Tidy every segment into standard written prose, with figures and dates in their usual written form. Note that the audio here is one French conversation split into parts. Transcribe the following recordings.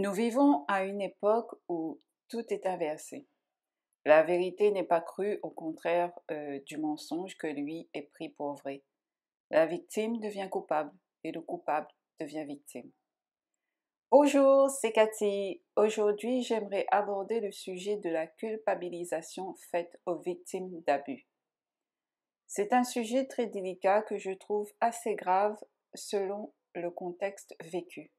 Nous vivons à une époque où tout est inversé. La vérité n'est pas crue, au contraire du mensonge que lui est pris pour vrai. La victime devient coupable et le coupable devient victime. Bonjour, c'est Cathy. Aujourd'hui, j'aimerais aborder le sujet de la culpabilisation faite aux victimes d'abus. C'est un sujet très délicat que je trouve assez grave selon le contexte vécu.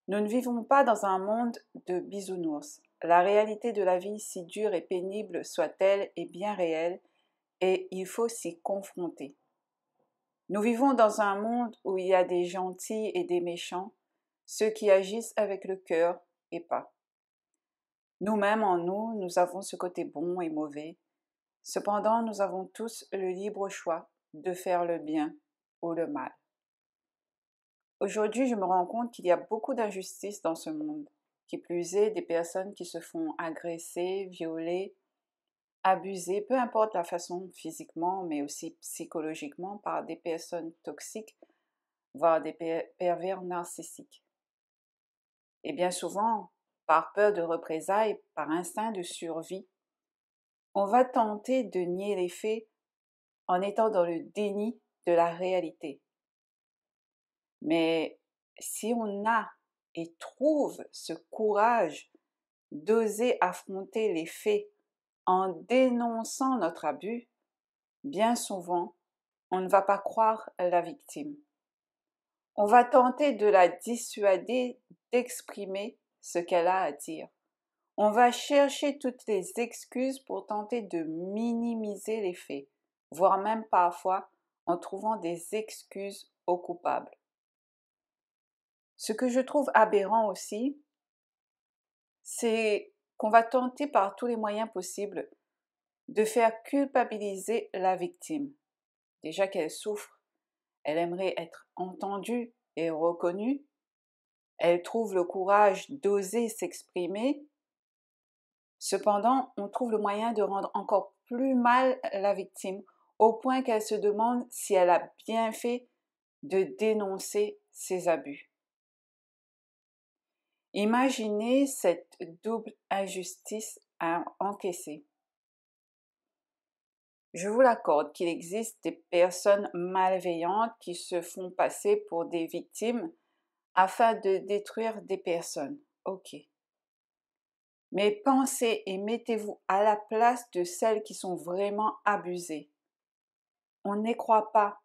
Nous ne vivons pas dans un monde de bisounours. La réalité de la vie, si dure et pénible soit-elle, est bien réelle et il faut s'y confronter. Nous vivons dans un monde où il y a des gentils et des méchants, ceux qui agissent avec le cœur et pas. Nous-mêmes en nous, nous avons ce côté bon et mauvais. Cependant, nous avons tous le libre choix de faire le bien ou le mal. Aujourd'hui, je me rends compte qu'il y a beaucoup d'injustices dans ce monde. Qui plus est, des personnes qui se font agresser, violer, abuser, peu importe la façon physiquement, mais aussi psychologiquement, par des personnes toxiques, voire des pervers narcissiques. Et bien souvent, par peur de représailles, par instinct de survie, on va tenter de nier les faits en étant dans le déni de la réalité. Mais si on a et trouve ce courage d'oser affronter les faits en dénonçant notre abus, bien souvent, on ne va pas croire la victime. On va tenter de la dissuader d'exprimer ce qu'elle a à dire. On va chercher toutes les excuses pour tenter de minimiser les faits, voire même parfois en trouvant des excuses aux coupables. Ce que je trouve aberrant aussi, c'est qu'on va tenter par tous les moyens possibles de faire culpabiliser la victime. Déjà qu'elle souffre, elle aimerait être entendue et reconnue, elle trouve le courage d'oser s'exprimer. Cependant, on trouve le moyen de rendre encore plus mal la victime, au point qu'elle se demande si elle a bien fait de dénoncer ses abus. Imaginez cette double injustice à encaisser. Je vous l'accorde qu'il existe des personnes malveillantes qui se font passer pour des victimes afin de détruire des personnes. Ok. Mais pensez et mettez-vous à la place de celles qui sont vraiment abusées. On n'y croit pas,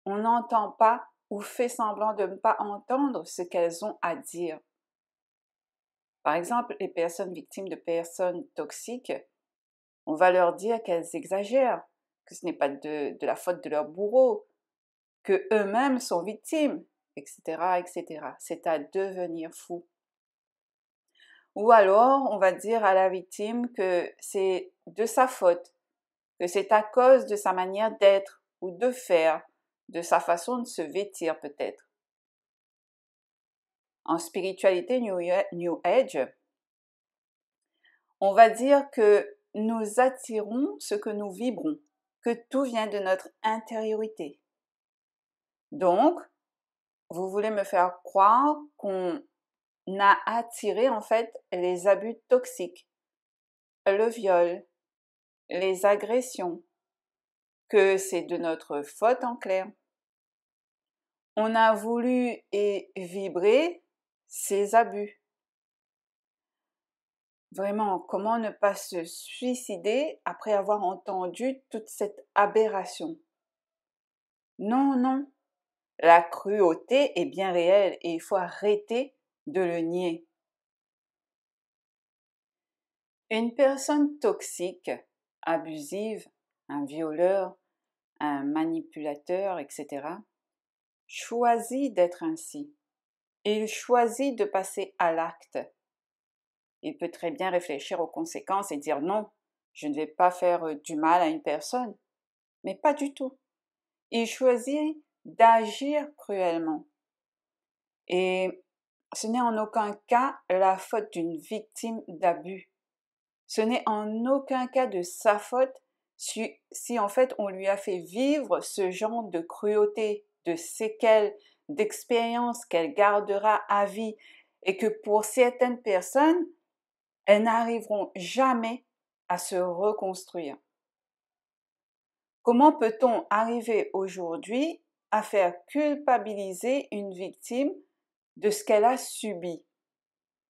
on n'entend pas ou fait semblant de ne pas entendre ce qu'elles ont à dire. Par exemple, les personnes victimes de personnes toxiques, on va leur dire qu'elles exagèrent, que ce n'est pas de la faute de leur bourreau, que eux-mêmes sont victimes, etc., etc. C'est à devenir fou. Ou alors, on va dire à la victime que c'est de sa faute, que c'est à cause de sa manière d'être ou de faire, de sa façon de se vêtir peut-être. En spiritualité New Age, on va dire que nous attirons ce que nous vibrons, que tout vient de notre intériorité. Donc, vous voulez me faire croire qu'on a attiré en fait les abus toxiques, le viol, les agressions, que c'est de notre faute en clair. On a voulu et vibrer ces abus. Vraiment, comment ne pas se suicider après avoir entendu toute cette aberration? Non, non, la cruauté est bien réelle et il faut arrêter de le nier. Une personne toxique, abusive, un violeur, un manipulateur, etc., choisit d'être ainsi. Il choisit de passer à l'acte. Il peut très bien réfléchir aux conséquences et dire non, je ne vais pas faire du mal à une personne. Mais pas du tout. Il choisit d'agir cruellement. Et ce n'est en aucun cas la faute d'une victime d'abus. Ce n'est en aucun cas de sa faute si en fait on lui a fait vivre ce genre de cruauté, de séquelles, d'expériences qu'elle gardera à vie. et que pour certaines personnes, elles n'arriveront jamais à se reconstruire. Comment peut-on arriver aujourd'hui à faire culpabiliser une victime de ce qu'elle a subi?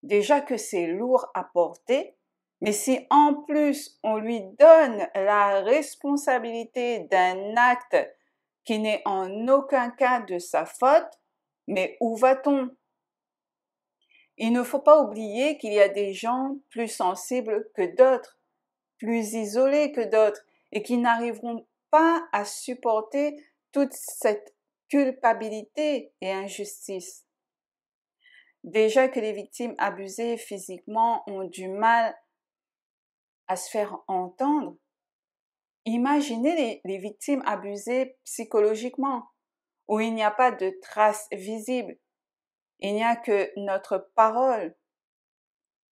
Déjà que c'est lourd à porter, mais si en plus on lui donne la responsabilité d'un acte qui n'est en aucun cas de sa faute, mais où va-t-on? Il ne faut pas oublier qu'il y a des gens plus sensibles que d'autres, plus isolés que d'autres, et qui n'arriveront pas à supporter toute cette culpabilité et injustice. Déjà que les victimes abusées physiquement ont du mal à se faire entendre, imaginez les victimes abusées psychologiquement, où il n'y a pas de traces visibles, il n'y a que notre parole.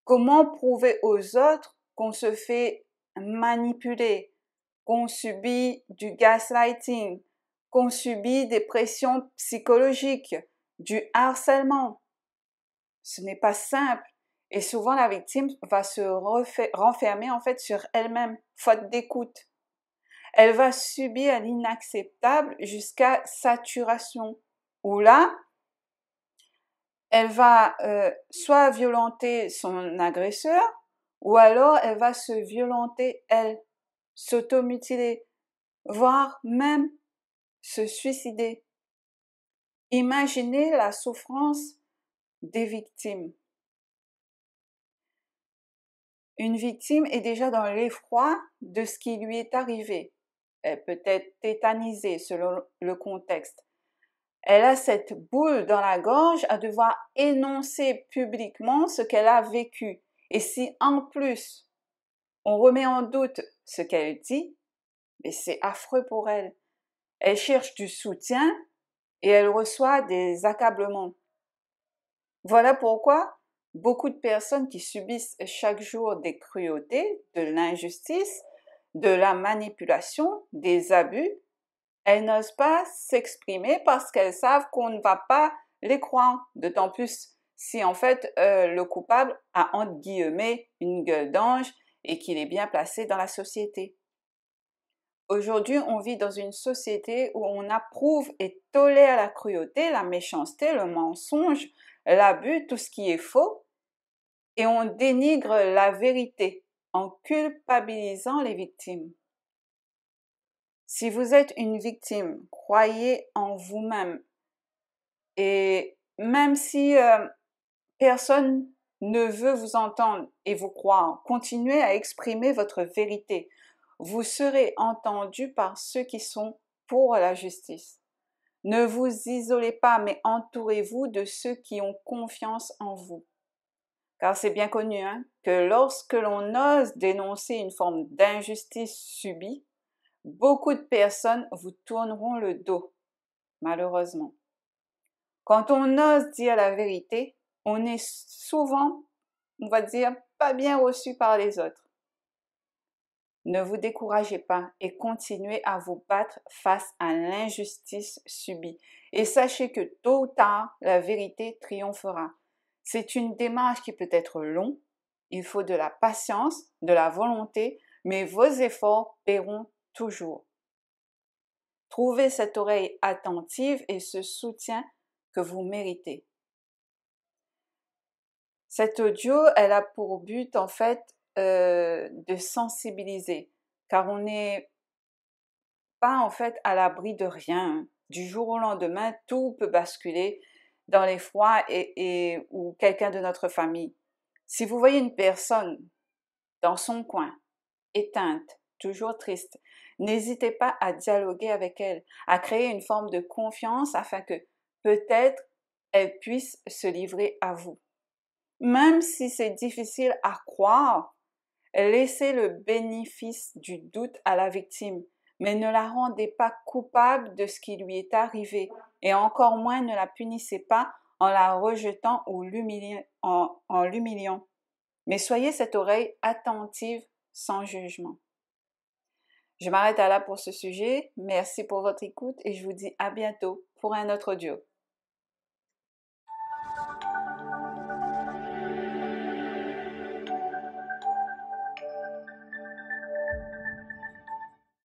Comment prouver aux autres qu'on se fait manipuler, qu'on subit du gaslighting, qu'on subit des pressions psychologiques, du harcèlement? Ce n'est pas simple. Et souvent, la victime va se renfermer en fait sur elle-même, faute d'écoute. Elle va subir l'inacceptable jusqu'à saturation, où là, elle va soit violenter son agresseur, ou alors elle va se violenter elle, s'automutiler, voire même se suicider. Imaginez la souffrance des victimes. Une victime est déjà dans l'effroi de ce qui lui est arrivé. Elle peut être tétanisée selon le contexte. Elle a cette boule dans la gorge à devoir énoncer publiquement ce qu'elle a vécu. Et si en plus on remet en doute ce qu'elle dit, mais c'est affreux pour elle. Elle cherche du soutien et elle reçoit des accablements. Voilà pourquoi beaucoup de personnes qui subissent chaque jour des cruautés, de l'injustice, de la manipulation, des abus, elles n'osent pas s'exprimer parce qu'elles savent qu'on ne va pas les croire, d'autant plus si en fait le coupable a entre guillemets une gueule d'ange et qu'il est bien placé dans la société. Aujourd'hui, on vit dans une société où on approuve et tolère la cruauté, la méchanceté, le mensonge, l'abus, tout ce qui est faux, et on dénigre la vérité en culpabilisant les victimes. Si vous êtes une victime, croyez en vous-même. Et même si personne ne veut vous entendre et vous croire, continuez à exprimer votre vérité. Vous serez entendu par ceux qui sont pour la justice. Ne vous isolez pas, mais entourez-vous de ceux qui ont confiance en vous. Car c'est bien connu que lorsque l'on ose dénoncer une forme d'injustice subie, beaucoup de personnes vous tourneront le dos, malheureusement. Quand on ose dire la vérité, on est souvent, on va dire, pas bien reçu par les autres. Ne vous découragez pas et continuez à vous battre face à l'injustice subie. Et sachez que tôt ou tard, la vérité triomphera. C'est une démarche qui peut être longue, il faut de la patience, de la volonté, mais vos efforts paieront toujours. Trouvez cette oreille attentive et ce soutien que vous méritez. Cet audio, elle a pour but en fait de sensibiliser, car on n'est pas en fait à l'abri de rien. Du jour au lendemain, tout peut basculer dans l'effroi ou quelqu'un de notre famille. Si vous voyez une personne dans son coin, éteinte, toujours triste, n'hésitez pas à dialoguer avec elle, à créer une forme de confiance afin que peut-être elle puisse se livrer à vous. Même si c'est difficile à croire, laissez le bénéfice du doute à la victime, mais ne la rendez pas coupable de ce qui lui est arrivé et encore moins ne la punissez pas en la rejetant ou en l'humiliant. Mais soyez cette oreille attentive sans jugement. Je m'arrête là pour ce sujet. Merci pour votre écoute et je vous dis à bientôt pour un autre audio.